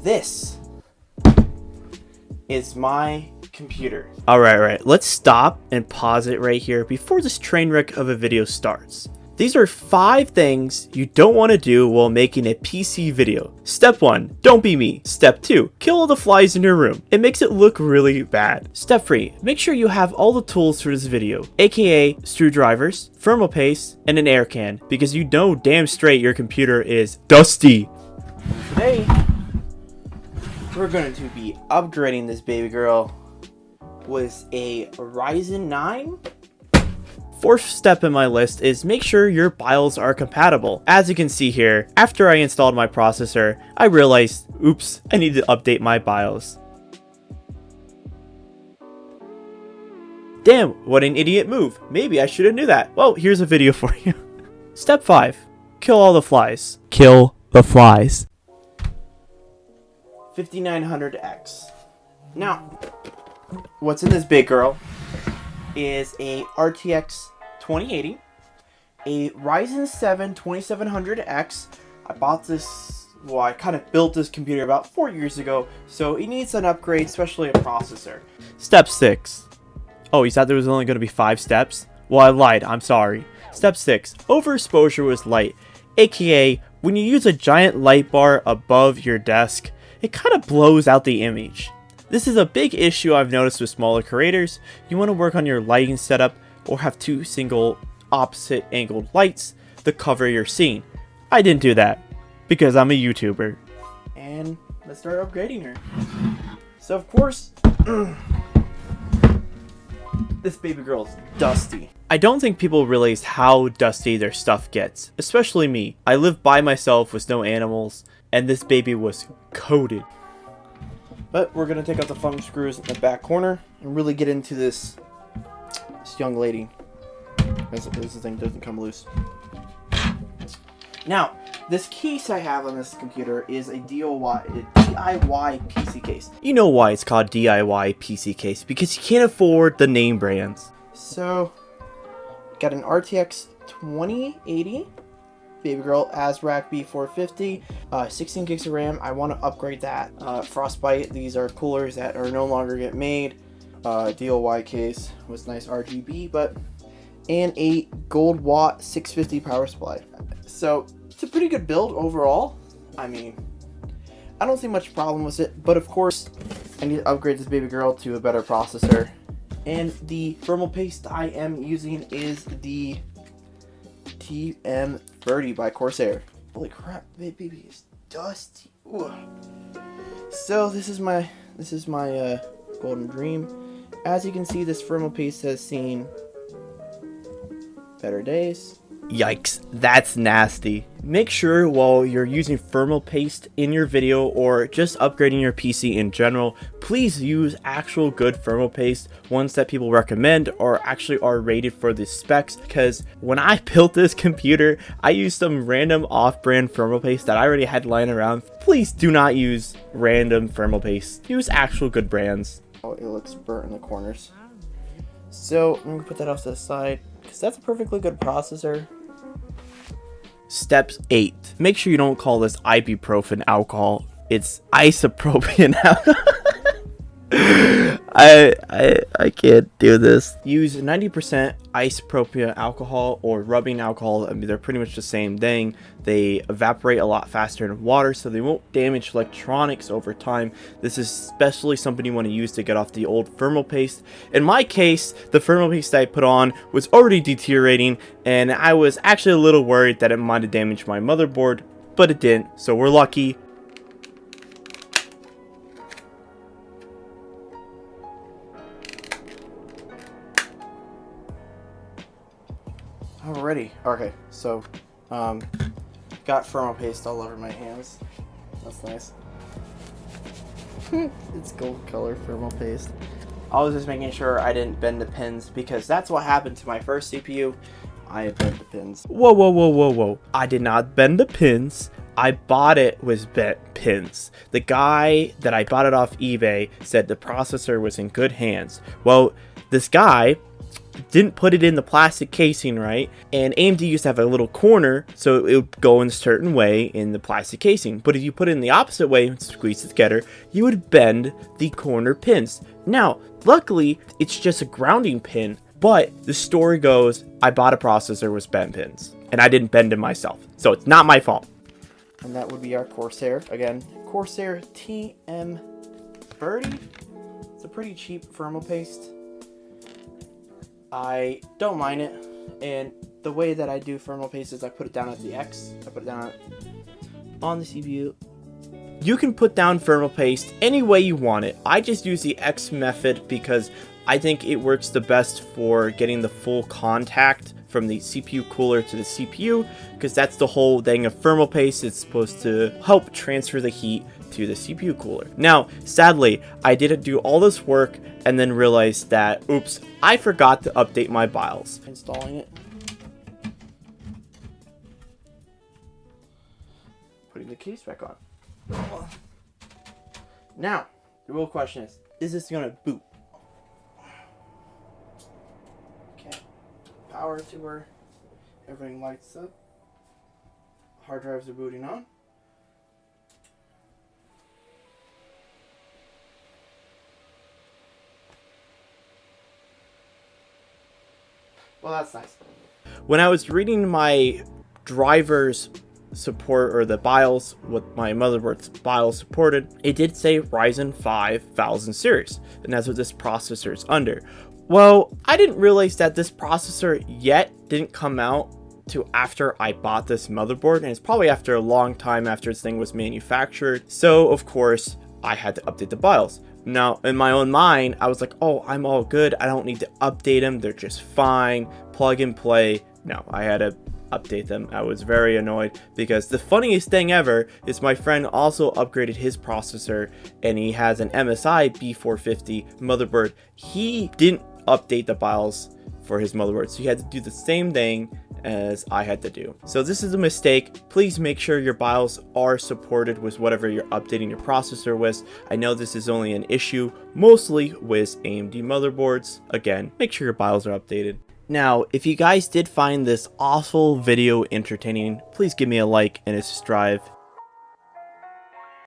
This is my computer. Alright, let's stop and pause it right here before this train wreck of a video starts. These are 5 things you don't want to do while making a PC video. Step 1, don't be me. Step 2, kill all the flies in your room. It makes it look really bad. Step 3, make sure you have all the tools for this video, aka screwdrivers, thermal paste, and an air can, because you know damn straight your computer is dusty. Today, we're going to be upgrading this baby girl with a Ryzen 9. 4th step in my list is make sure your BIOS are compatible. As you can see here, after I installed my processor, I realized, oops, I need to update my BIOS. Damn, what an idiot move. Maybe I should have knew that. Well, here's a video for you. Step 5, kill all the flies. Kill the flies. 5900X. Now, what's in this big girl is a RTX 2080, a Ryzen 7 2700X. I bought this, well, I kind of built this computer about 4 years ago, so it needs an upgrade, especially a processor. Step 6. Oh, you thought there was only going to be 5 steps? Well, I lied, I'm sorry. Step 6. Overexposure with light, aka when you use a giant light bar above your desk, it kind of blows out the image. This is a big issue I've noticed with smaller creators. You want to work on your lighting setup or have 2 single opposite angled lights to cover your scene. I didn't do that because I'm a YouTuber. And let's start upgrading her. So of course, this baby girl's dusty. I don't think people realize how dusty their stuff gets, especially me. I live by myself with no animals, and this baby was coated. But we're going to take out the thumb screws in the back corner and really get into this young lady. This thing doesn't come loose. Now, this case I have on this computer is a DIY PC case. You know why it's called DIY PC case, because you can't afford the name brands. So, got an RTX 2080. Baby girl, ASRock B450, 16 gigs of RAM. I want to upgrade that. Frostbite, these are coolers that are no longer get made. DIY case was nice RGB, and a gold watt 650 power supply. So it's a pretty good build overall. I mean, I don't see much problem with it, but of course I need to upgrade this baby girl to a better processor. And the thermal paste I am using is the TM30 by Corsair. Holy crap, baby is dusty. Ooh. So this is my golden dream. As you can see, this thermal paste has seen better days. Yikes, that's nasty. Make sure while you're using thermal paste in your video or just upgrading your PC in general, please use actual good thermal paste, ones that people recommend or actually are rated for the specs, because when I built this computer, I used some random off-brand thermal paste that I already had lying around. Please do not use random thermal paste. Use actual good brands. Oh, it looks burnt in the corners. So I'm gonna put that off to the side because that's a perfectly good processor. Step 8. Make sure you don't call this ibuprofen alcohol. It's isopropyl alcohol. I can't do this. Use 90% isopropyl alcohol or rubbing alcohol. I mean, they're pretty much the same thing. They evaporate a lot faster in water, so they won't damage electronics over time. This is especially something you want to use to get off the old thermal paste. In my case, the thermal paste I put on was already deteriorating, and I was actually a little worried that it might have damaged my motherboard, but it didn't, so we're lucky. Alrighty. Okay, so got thermal paste all over my hands. That's nice. It's gold color thermal paste. I was just making sure I didn't bend the pins because that's what happened to my first CPU. I bent the pins. Whoa. I did not bend the pins. I bought it with bent pins. The guy that I bought it off eBay said the processor was in good hands. Well, this guy, didn't put it in the plastic casing right, and AMD used to have a little corner so it would go in a certain way in the plastic casing, but if you put it in the opposite way and squeeze it together, you would bend the corner pins. Now luckily it's just a grounding pin, but the story goes I bought a processor with bend pins and I didn't bend them myself, so it's not my fault. And that would be our Corsair. Again, Corsair TM30. It's a pretty cheap thermal paste. I don't mind it, and the way that I do thermal paste is I put it down at the X. I put it down on the CPU. You can put down thermal paste any way you want it. I just use the X method because I think it works the best for getting the full contact from the CPU cooler to the CPU, because that's the whole thing of thermal paste. It's supposed to help transfer the heat to the CPU cooler. Now, sadly, I did do all this work and then realized that, oops, I forgot to update my BIOS. Installing it. Putting the case back on. Now, the real question is this gonna boot? Okay. Power to where everything lights up. Hard drives are booting on. Well, that's nice. When I was reading my driver's support, or the BIOS, what my motherboard's BIOS supported, it did say Ryzen 5000 series, and that's what this processor is under. Well, I didn't realize that this processor yet didn't come out to after I bought this motherboard, and it's probably after a long time after this thing was manufactured. So of course I had to update the BIOS. Now in my own mind I was like, oh, I'm all good, I don't need to update them, they're just fine, plug and play. No, I had to update them. I was very annoyed because the funniest thing ever is my friend also upgraded his processor and he has an MSI B450 motherboard. He didn't update the BIOS for his motherboard, so he had to do the same thing as I had to do. So this is a mistake. Please make sure your BIOS are supported with whatever you're updating your processor with. I know this is only an issue mostly with AMD motherboards. Again, make sure your BIOS are updated. Now, if you guys did find this awful video entertaining, please give me a like and a subscribe.